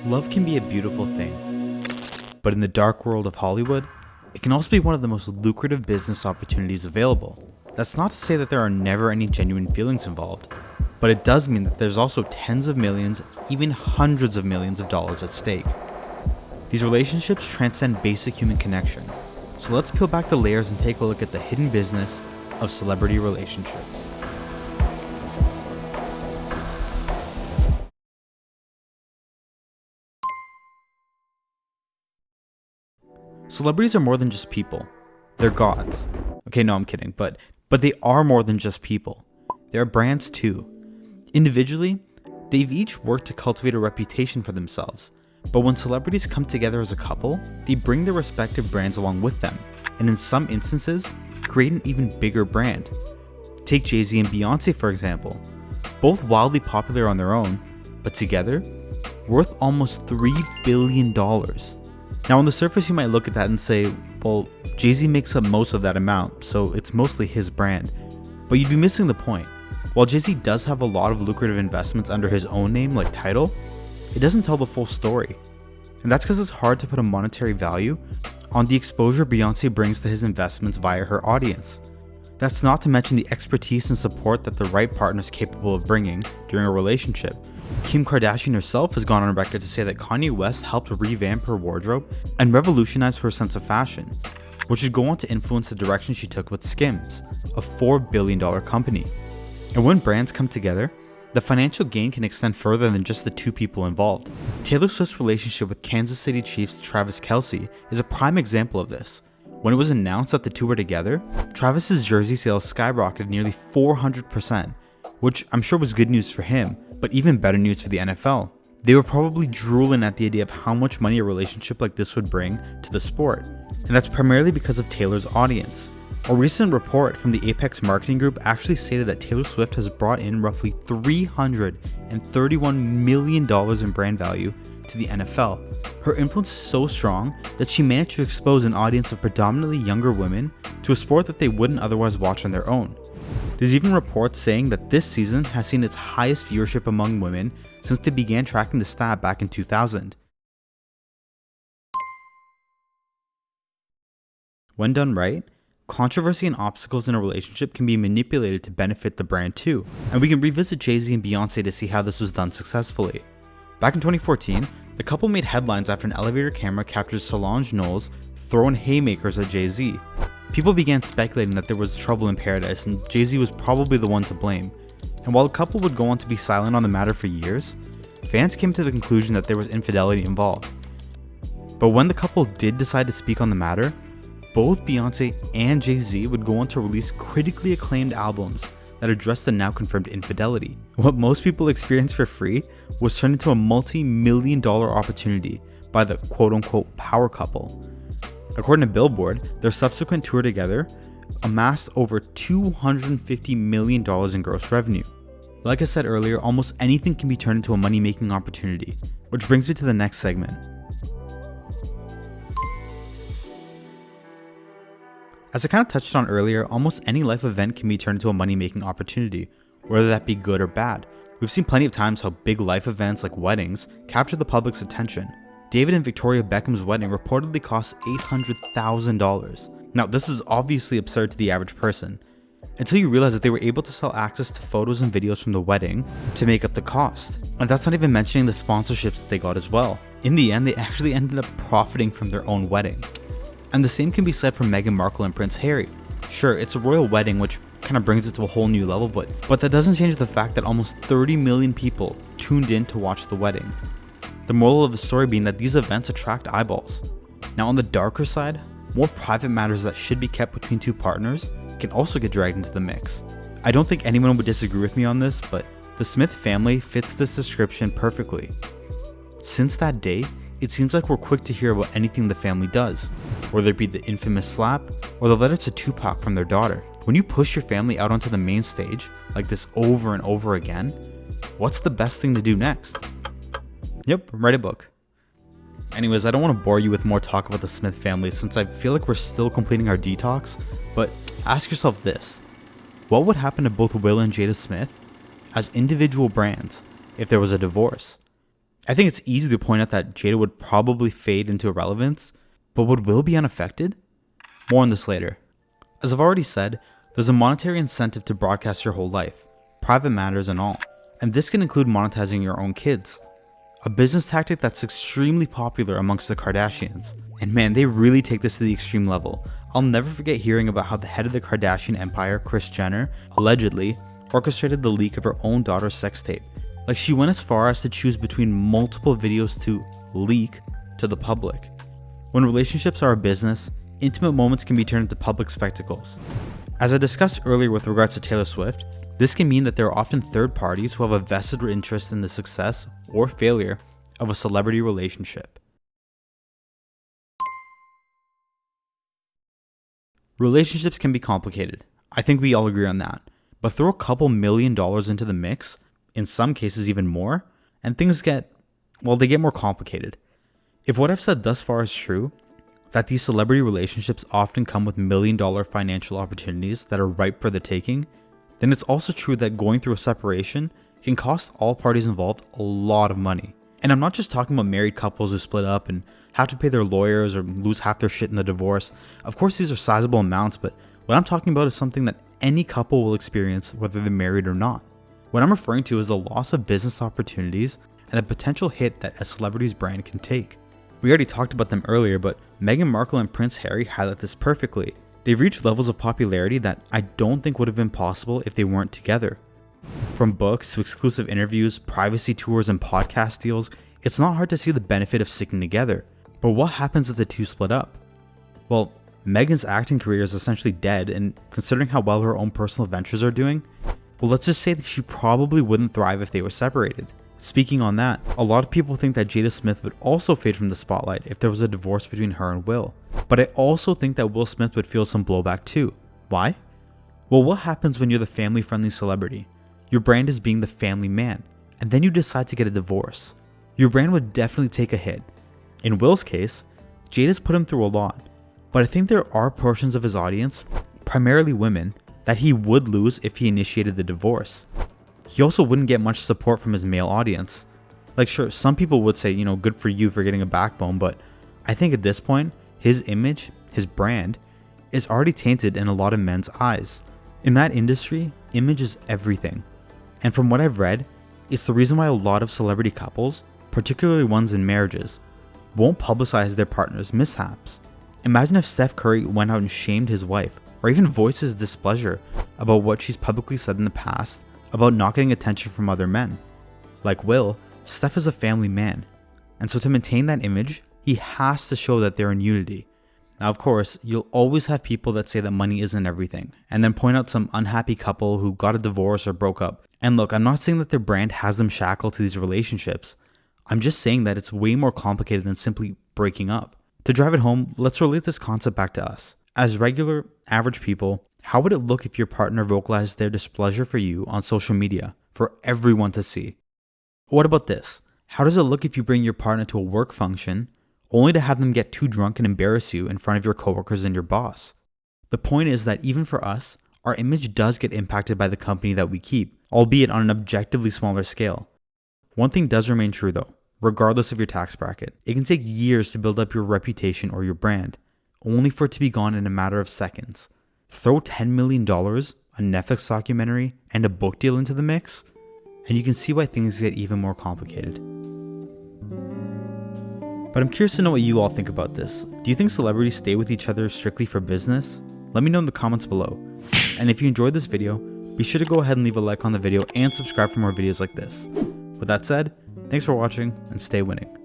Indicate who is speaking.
Speaker 1: Love can be a beautiful thing, but in the dark world of Hollywood, it can also be one of the most lucrative business opportunities available. That's not to say that there are never any genuine feelings involved, but it does mean that there's also tens of millions, even hundreds of millions of dollars at stake. These relationships transcend basic human connection, so let's peel back the layers and take a look at the hidden business of celebrity relationships. Celebrities are more than just people. They're gods. Okay, no, I'm kidding, but they are more than just people. They're brands too. Individually, they've each worked to cultivate a reputation for themselves, but when celebrities come together as a couple, they bring their respective brands along with them, and in some instances, create an even bigger brand. Take Jay Z and Beyonce for example, both wildly popular on their own, but together, worth almost $3 billion. Now on the surface you might look at that and say, well, Jay Z makes up most of that amount, so it's mostly his brand. But you'd be missing the point. While Jay Z does have a lot of lucrative investments under his own name like Tidal, it doesn't tell the full story. And that's because it's hard to put a monetary value on the exposure Beyonce brings to his investments via her audience. That's not to mention the expertise and support that the right partner is capable of bringing during a relationship. Kim Kardashian herself has gone on record to say that Kanye West helped revamp her wardrobe and revolutionize her sense of fashion, which would go on to influence the direction she took with Skims, a $4 billion company. And when brands come together, the financial gain can extend further than just the two people involved. Taylor Swift's relationship with Kansas City Chiefs Travis Kelce is a prime example of this. When it was announced that the two were together, Travis's jersey sales skyrocketed nearly 400%, which I'm sure was good news for him, but even better news for the NFL. They were probably drooling at the idea of how much money a relationship like this would bring to the sport, and that's primarily because of Taylor's audience. A recent report from the Apex Marketing Group actually stated that Taylor Swift has brought in roughly $331 million in brand value to the NFL. Her influence is so strong that she managed to expose an audience of predominantly younger women to a sport that they wouldn't otherwise watch on their own. There's even reports saying that this season has seen its highest viewership among women since they began tracking the stat back in 2000. When done right, controversy and obstacles in a relationship can be manipulated to benefit the brand too, and we can revisit Jay Z and Beyonce to see how this was done successfully. Back in 2014, the couple made headlines after an elevator camera captured Solange Knowles throwing haymakers at Jay Z. People began speculating that there was trouble in paradise and Jay Z was probably the one to blame. And while the couple would go on to be silent on the matter for years, fans came to the conclusion that there was infidelity involved. But when the couple did decide to speak on the matter, both Beyonce and Jay Z would go on to release critically acclaimed albums that addressed the now confirmed infidelity. What most people experienced for free was turned into a multi-million-dollar opportunity by the quote-unquote power couple. According to Billboard, their subsequent tour together amassed over $250 million in gross revenue. Like I said earlier, almost anything can be turned into a money-making opportunity, which brings me to the next segment. As I kind of touched on earlier, almost any life event can be turned into a money-making opportunity, whether that be good or bad. We've seen plenty of times how big life events like weddings capture the public's attention. David and Victoria Beckham's wedding reportedly cost $800,000. Now, this is obviously absurd to the average person, until you realize that they were able to sell access to photos and videos from the wedding to make up the cost. And that's not even mentioning the sponsorships that they got as well. In the end, they actually ended up profiting from their own wedding. And the same can be said for Meghan Markle and Prince Harry. Sure, it's a royal wedding, which kind of brings it to a whole new level, but that doesn't change the fact that almost 30 million people tuned in to watch the wedding. The moral of the story being that these events attract eyeballs. Now on the darker side, more private matters that should be kept between two partners can also get dragged into the mix. I don't think anyone would disagree with me on this, but the Smith family fits this description perfectly. Since that day, it seems like we're quick to hear about anything the family does, whether it be the infamous slap or the letter to Tupac from their daughter. When you push your family out onto the main stage like this over and over again, what's the best thing to do next? Yep, write a book. Anyways, I don't want to bore you with more talk about the Smith family since I feel like we're still completing our detox, but ask yourself this: what would happen to both Will and Jada Smith as individual brands if there was a divorce? I think it's easy to point out that Jada would probably fade into irrelevance, but would Will be unaffected? More on this later. As I've already said, there's a monetary incentive to broadcast your whole life, private matters and all, and this can include monetizing your own kids. A business tactic that's extremely popular amongst the Kardashians. And man, they really take this to the extreme level. I'll never forget hearing about how the head of the Kardashian empire, Kris Jenner, allegedly orchestrated the leak of her own daughter's sex tape. Like, she went as far as to choose between multiple videos to leak to the public. When relationships are a business, intimate moments can be turned into public spectacles. As I discussed earlier with regards to Taylor Swift, this can mean that there are often third parties who have a vested interest in the success or failure of a celebrity relationship. Relationships can be complicated. I think we all agree on that. But throw a couple $1 million into the mix, in some cases even more, and things get more complicated. If what I've said thus far is true, that these celebrity relationships often come with $1 million financial opportunities that are ripe for the taking, then it's also true that going through a separation can cost all parties involved a lot of money. And I'm not just talking about married couples who split up and have to pay their lawyers or lose half their shit in the divorce. Of course, these are sizable amounts, but what I'm talking about is something that any couple will experience whether they're married or not. What I'm referring to is the loss of business opportunities and the potential hit that a celebrity's brand can take. We already talked about them earlier, but Meghan Markle and Prince Harry highlight this perfectly. They've reached levels of popularity that I don't think would have been possible if they weren't together. From books to exclusive interviews, privacy tours, and podcast deals, it's not hard to see the benefit of sticking together. But what happens if the two split up? Well, Meghan's acting career is essentially dead, and considering how well her own personal ventures are doing, well, let's just say that she probably wouldn't thrive if they were separated. Speaking on that, a lot of people think that Jada Smith would also fade from the spotlight if there was a divorce between her and Will. But I also think that Will Smith would feel some blowback too. Why? Well, what happens when you're the family-friendly celebrity? Your brand is being the family man, and then you decide to get a divorce. Your brand would definitely take a hit. In Will's case, Jada's put him through a lot, but I think there are portions of his audience, primarily women, that he would lose if he initiated the divorce. He also wouldn't get much support from his male audience. Like, sure, some people would say, good for you for getting a backbone, but I think at this point, his image, his brand, is already tainted in a lot of men's eyes. In that industry, image is everything. And from what I've read, it's the reason why a lot of celebrity couples, particularly ones in marriages, won't publicize their partner's mishaps. Imagine if Steph Curry went out and shamed his wife, or even voiced his displeasure about what she's publicly said in the past about not getting attention from other men. Like Will, Steph is a family man, and so to maintain that image, he has to show that they're in unity. Now, of course, you'll always have people that say that money isn't everything, and then point out some unhappy couple who got a divorce or broke up. And look, I'm not saying that their brand has them shackled to these relationships. I'm just saying that it's way more complicated than simply breaking up. To drive it home, let's relate this concept back to us. As regular, average people, how would it look if your partner vocalized their displeasure for you on social media for everyone to see? What about this? How does it look if you bring your partner to a work function only to have them get too drunk and embarrass you in front of your coworkers and your boss? The point is that even for us, our image does get impacted by the company that we keep, albeit on an objectively smaller scale. One thing does remain true though, regardless of your tax bracket. It can take years to build up your reputation or your brand, only for it to be gone in a matter of seconds. Throw $10 million, a Netflix documentary, and a book deal into the mix, and you can see why things get even more complicated. But I'm curious to know what you all think about this. Do you think celebrities stay with each other strictly for business? Let me know in the comments below. And if you enjoyed this video, be sure to go ahead and leave a like on the video and subscribe for more videos like this. With that said, thanks for watching and stay winning.